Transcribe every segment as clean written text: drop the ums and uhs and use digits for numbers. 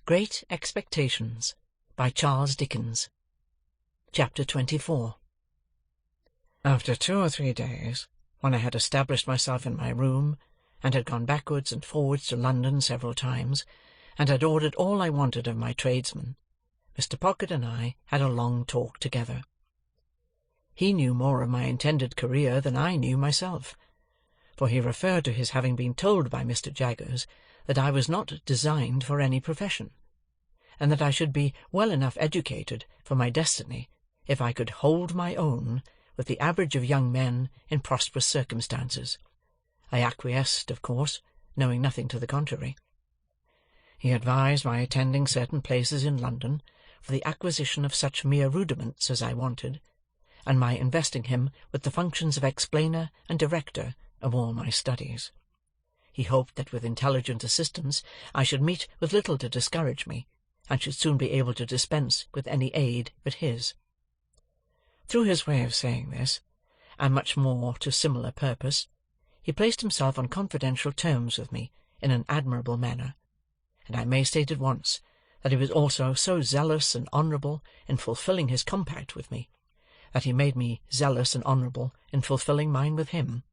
Great Expectations, by Charles Dickens. Chapter 24. After 2 or 3 days, when I had established myself in my room, and had gone backwards and forwards to London several times, and had ordered all I wanted of my tradesmen, Mr. Pocket and I had a long talk together. He knew more of my intended career than I knew myself, for he referred to his having been told by Mr. Jaggers that I was not designed for any profession, and that I should be well enough educated for my destiny if I could hold my own with the average of young men in prosperous circumstances. I acquiesced, of course, knowing nothing to the contrary. He advised my attending certain places in London for the acquisition of such mere rudiments as I wanted, and my investing him with the functions of explainer and director of all my studies. He hoped that with intelligent assistance I should meet with little to discourage me, and should soon be able to dispense with any aid but his. Through his way of saying this, and much more to similar purpose, he placed himself on confidential terms with me in an admirable manner, and I may state at once that he was also so zealous and honourable in fulfilling his compact with me, that he made me zealous and honourable in fulfilling mine with him.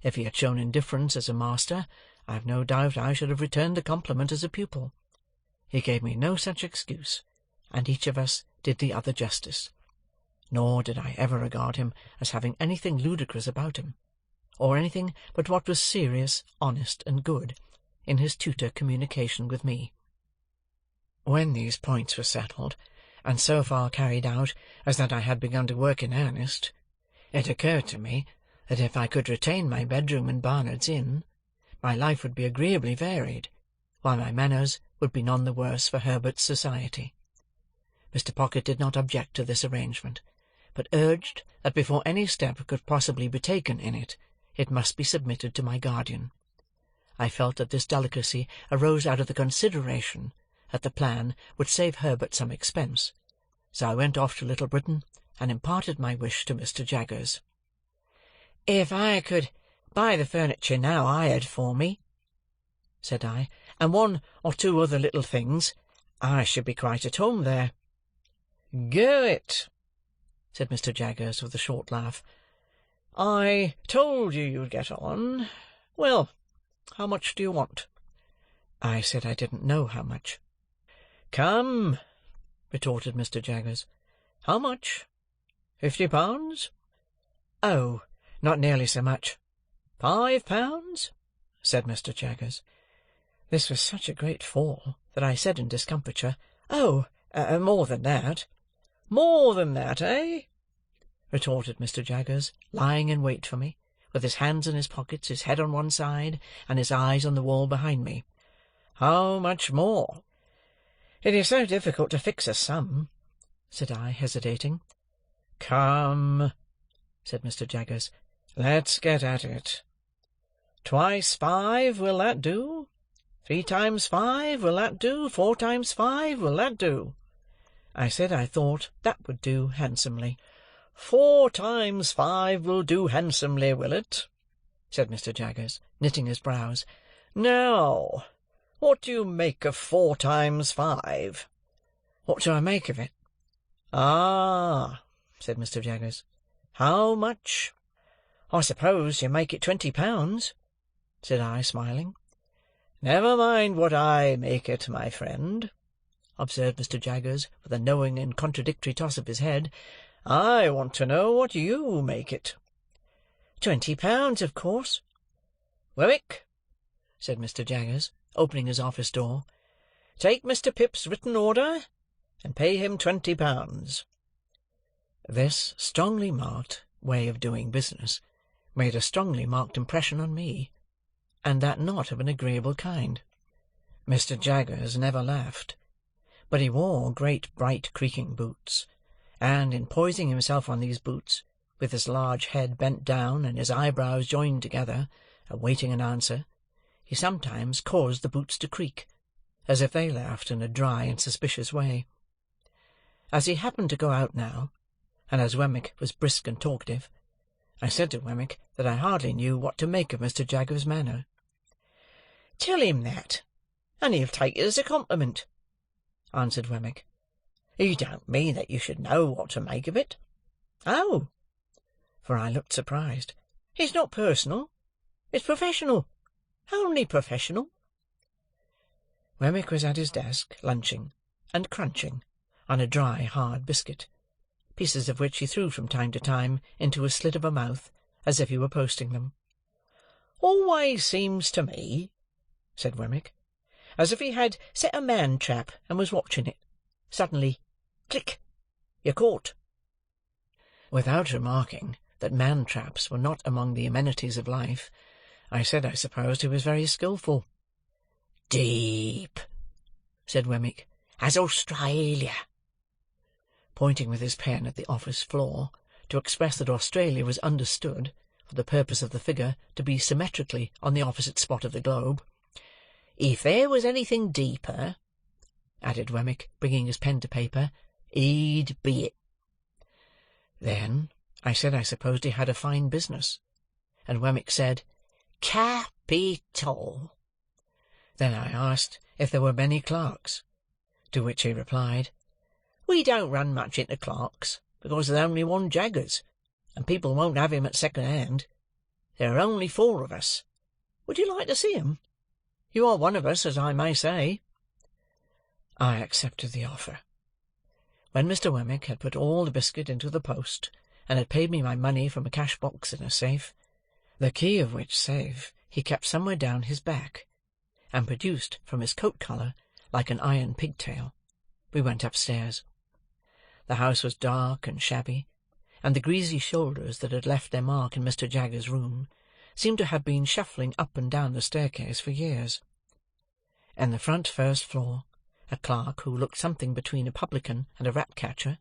If he had shown indifference as a master, I have no doubt I should have returned the compliment as a pupil. He gave me no such excuse, and each of us did the other justice. Nor did I ever regard him as having anything ludicrous about him, or anything but what was serious, honest, and good, in his tutor communication with me. When these points were settled, and so far carried out as that I had begun to work in earnest, it occurred to me that if I could retain my bedroom in Barnard's Inn, my life would be agreeably varied, while my manners would be none the worse for Herbert's society. Mr. Pocket did not object to this arrangement, but urged that before any step could possibly be taken in it, it must be submitted to my guardian. I felt that this delicacy arose out of the consideration that the plan would save Herbert some expense, so I went off to Little Britain and imparted my wish to Mr. Jaggers. "If I could buy the furniture now hired for me," said I, "and 1 or 2 other little things, I should be quite at home there." "Go it," said Mr. Jaggers, with a short laugh. "I told you you'd get on. Well, how much do you want?" I said I didn't know how much. "Come," retorted Mr. Jaggers. "How much? £50?" "Oh, not nearly so much." £5? said Mr. Jaggers. This was such a great fall that I said in discomfiture, "Oh, more than that." "More than that, eh?" retorted Mr. Jaggers, lying in wait for me, with his hands in his pockets, his head on one side, and his eyes on the wall behind me. "How much more?" "It is so difficult to fix a sum," said I, hesitating. "Come," said Mr. Jaggers, "let's get at it. 2 × 5, will that do? 3 × 5, will that do? 4 × 5, will that do?" I said I thought that would do handsomely. "4 × 5 will do handsomely, will it?" said Mr. Jaggers, knitting his brows. "Now, what do you make of 4 × 5? "What do I make of it?" "Ah!" said Mr. Jaggers. "How much?" "I suppose you make it £20, said I, smiling. "Never mind what I make it, my friend," observed Mr. Jaggers, with a knowing and contradictory toss of his head. "I want to know what you make it." £20, of course." "Wemmick," said Mr. Jaggers, opening his office door, "take Mr. Pip's written order, and pay him £20. This strongly marked way of doing business made a strongly marked impression on me, and that not of an agreeable kind. Mr. Jaggers never laughed, but he wore great bright creaking boots, and in poising himself on these boots, with his large head bent down and his eyebrows joined together, awaiting an answer, he sometimes caused the boots to creak, as if they laughed in a dry and suspicious way. As he happened to go out now, and as Wemmick was brisk and talkative, I said to Wemmick that I hardly knew what to make of Mr. Jaggers' manner. "Tell him that, and he'll take it as a compliment," answered Wemmick. "You don't mean that you should know what to make of it?" "Oh!" for I looked surprised. "It's not personal. It's professional. Only professional." Wemmick was at his desk, lunching, and crunching, on a dry, hard biscuit, pieces of which he threw from time to time into a slit of a mouth, as if he were posting them. "Always seems to me," said Wemmick, "as if he had set a man-trap and was watching it. Suddenly, click! You're caught." Without remarking that man-traps were not among the amenities of life, I said I supposed he was very skilful. "Deep," said Wemmick, "as Australia," pointing with his pen at the office floor, to express that Australia was understood, for the purpose of the figure, to be symmetrically on the opposite spot of the globe. "If there was anything deeper," added Wemmick, bringing his pen to paper, "he'd be it." Then I said I supposed he had a fine business, and Wemmick said, "Capital." Then I asked if there were many clerks, to which he replied, "We don't run much into clerks, because there's only one Jaggers, and people won't have him at second hand. There are only 4 of us. Would you like to see him? You are one of us, as I may say." I accepted the offer. When Mr. Wemmick had put all the biscuit into the post, and had paid me my money from a cash-box in a safe, the key of which safe he kept somewhere down his back, and produced from his coat-collar like an iron pigtail, we went upstairs. The house was dark and shabby, and the greasy shoulders that had left their mark in Mr. Jaggers's room seemed to have been shuffling up and down the staircase for years. In the front first floor, a clerk who looked something between a publican and a rat-catcher,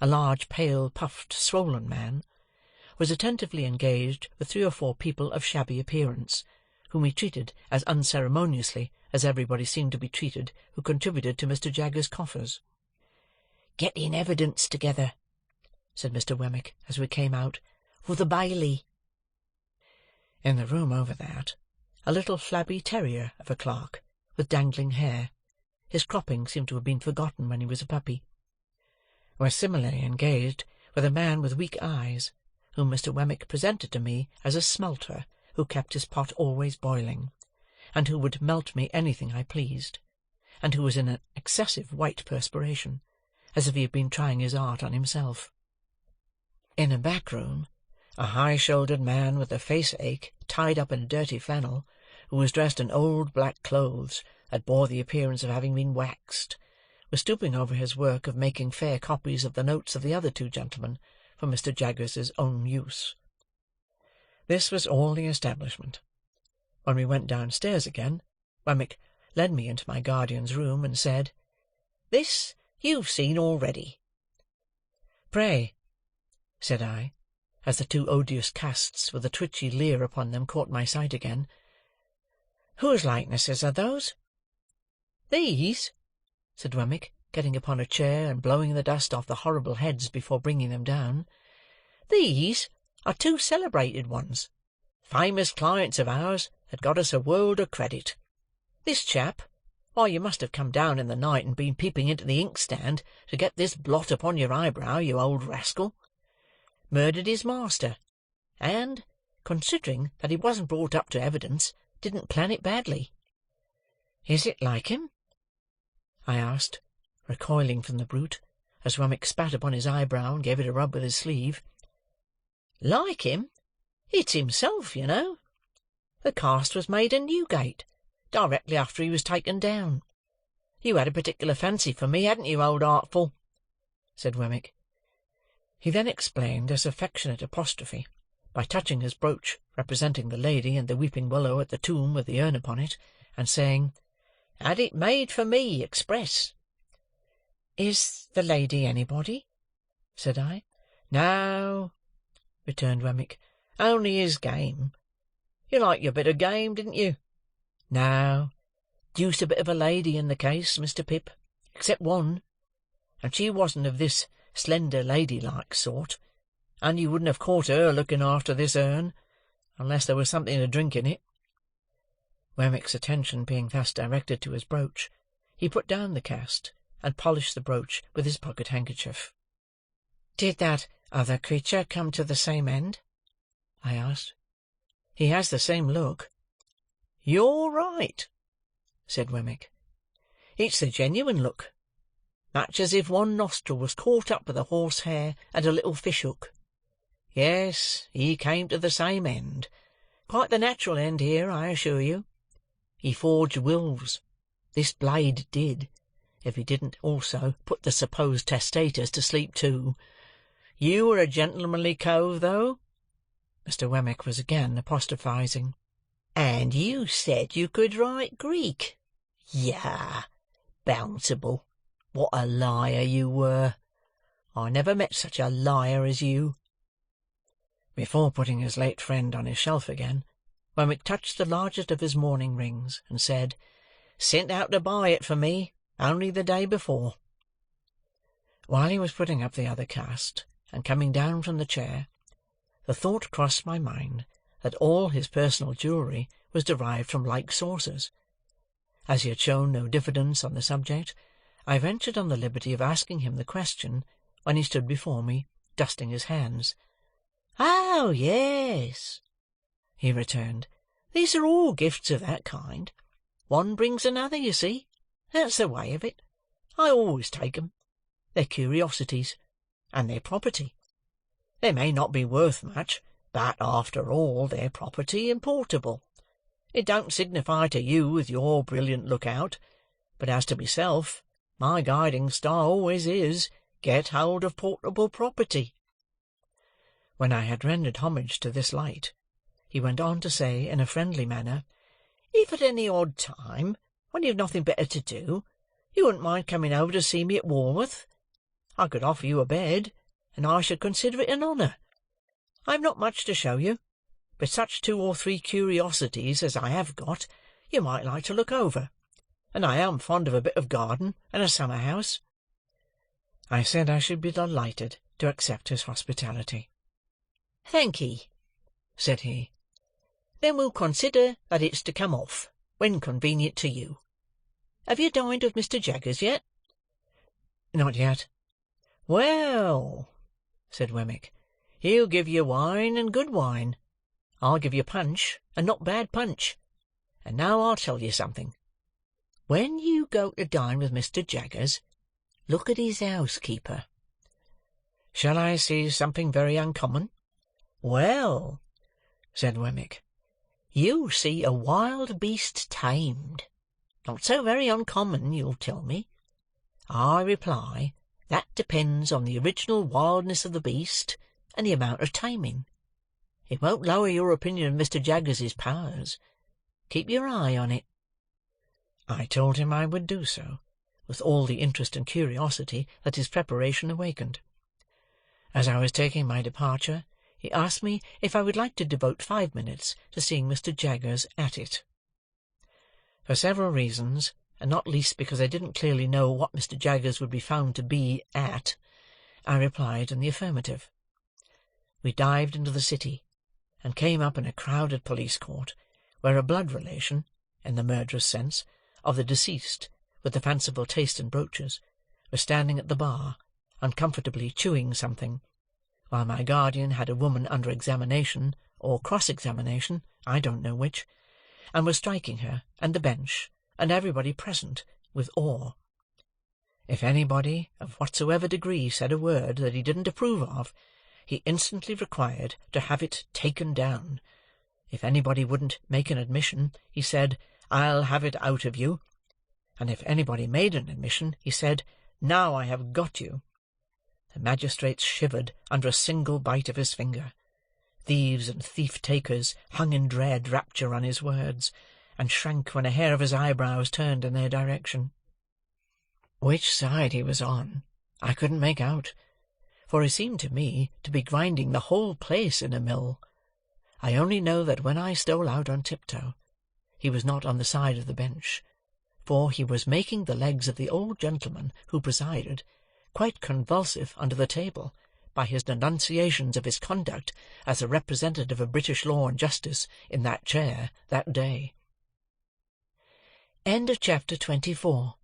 a large, pale, puffed, swollen man, was attentively engaged with 3 or 4 people of shabby appearance, whom he treated as unceremoniously as everybody seemed to be treated who contributed to Mr. Jaggers's coffers. "Getting evidence together," said Mr. Wemmick, as we came out, "for the Bailey." In the room over that, a little flabby terrier of a clerk, with dangling hair, his cropping seemed to have been forgotten when he was a puppy, was similarly engaged with a man with weak eyes, whom Mr. Wemmick presented to me as a smelter who kept his pot always boiling, and who would melt me anything I pleased, and who was in an excessive white perspiration, as if he had been trying his art on himself. In a back room, a high-shouldered man with a face-ache, tied up in a dirty flannel, who was dressed in old black clothes that bore the appearance of having been waxed, was stooping over his work of making fair copies of the notes of the other 2 gentlemen for Mr. Jaggers's own use. This was all the establishment. When we went downstairs again, Wemmick led me into my guardian's room, and said, "This you've seen already." "Pray," said I, as the 2 odious casts with a twitchy leer upon them caught my sight again, "whose likenesses are those?" "These," said Wemmick, getting upon a chair and blowing the dust off the horrible heads before bringing them down, "these are 2 celebrated ones, famous clients of ours that got us a world of credit. This chap—why, you must have come down in the night and been peeping into the inkstand to get this blot upon your eyebrow, you old rascal—murdered his master, and, considering that he wasn't brought up to evidence, didn't plan it badly." "Is it like him?" I asked, recoiling from the brute, as Wemmick spat upon his eyebrow and gave it a rub with his sleeve. "Like him? It's himself, you know. The cast was made in Newgate, directly after he was taken down. You had a particular fancy for me, hadn't you, old Artful?" said Wemmick. He then explained this affectionate apostrophe by touching his brooch representing the lady and the weeping willow at the tomb with the urn upon it, and saying, "Had it made for me, express." "Is the lady anybody?" said I. "No," returned Wemmick, "only his game. You liked your bit of game, didn't you? No, deuced a bit of a lady in the case, Mr. Pip, except one, and she wasn't of this slender lady-like sort, and you wouldn't have caught her looking after this urn, unless there was something to drink in it." Wemmick's attention being thus directed to his brooch, he put down the cast, and polished the brooch with his pocket-handkerchief. "Did that other creature come to the same end?" I asked. "He has the same look." "You're right," said Wemmick. "It's the genuine look, much as if one nostril was caught up with a horsehair and a little fish-hook. Yes, he came to the same end. Quite the natural end here, I assure you. He forged wills. This blade did, if he didn't also put the supposed testators to sleep too. You were a gentlemanly cove, though." Mr. Wemmick was again apostrophising. "And you said you could write Greek. Yah! Bountiful! What a liar you were! I never met such a liar as you." Before putting his late friend on his shelf again, Wemmick touched the largest of his mourning rings, and said, "Sent out to buy it for me, only the day before." While he was putting up the other cast, and coming down from the chair, the thought crossed my mind that all his personal jewellery was derived from like sources. As he had shown no diffidence on the subject, I ventured on the liberty of asking him the question, when he stood before me, dusting his hands. "Oh, yes," he returned. "These are all gifts of that kind. One brings another, you see. That's the way of it. I always take 'em. They're curiosities, and they're property. They may not be worth much, but after all they're property and portable. It don't signify to you with your brilliant look-out, but as to myself, my guiding star always is, get hold of portable property." When I had rendered homage to this light, he went on to say in a friendly manner, "If at any odd time, when you've nothing better to do, you wouldn't mind coming over to see me at Walworth, I could offer you a bed, and I should consider it an honour. I have not much to show you, but such 2 or 3 curiosities as I have got you might like to look over, and I am fond of a bit of garden and a summer-house." I said I should be delighted to accept his hospitality. "Thank'ee," said he. "Then we'll consider that it's to come off, when convenient to you. Have you dined with Mr. Jaggers yet?" "Not yet." "Well," said Wemmick, "he'll give you wine, and good wine. I'll give you punch, and not bad punch. And now I'll tell you something. When you go to dine with Mr. Jaggers, look at his housekeeper." "Shall I see something very uncommon?" "Well," said Wemmick, "you'll see a wild beast tamed. Not so very uncommon, you'll tell me. I reply, that depends on the original wildness of the beast, and the amount of taming. It won't lower your opinion of Mr. Jaggers's powers. Keep your eye on it." I told him I would do so, with all the interest and curiosity that his preparation awakened. As I was taking my departure, he asked me if I would like to devote 5 minutes to seeing Mr. Jaggers at it. For several reasons, and not least because I didn't clearly know what Mr. Jaggers would be found to be at, I replied in the affirmative. We dived into the city, and came up in a crowded police court, where a blood relation, in the murderous sense, of the deceased, with the fanciful taste in brooches, was standing at the bar, uncomfortably chewing something, while my guardian had a woman under examination, or cross-examination, I don't know which, and was striking her, and the bench, and everybody present, with awe. If anybody, of whatsoever degree, said a word that he didn't approve of, he instantly required to have it taken down. If anybody wouldn't make an admission, he said, "I'll have it out of you." And if anybody made an admission, he said, "Now I have got you." The magistrates shivered under a single bite of his finger. Thieves and thief-takers hung in dread rapture on his words, and shrank when a hair of his eyebrows turned in their direction. Which side he was on, I couldn't make out, for he seemed to me to be grinding the whole place in a mill. I only know that when I stole out on tiptoe, he was not on the side of the bench, for he was making the legs of the old gentleman who presided quite convulsive under the table by his denunciations of his conduct as a representative of British law and justice in that chair that day. Chapter 24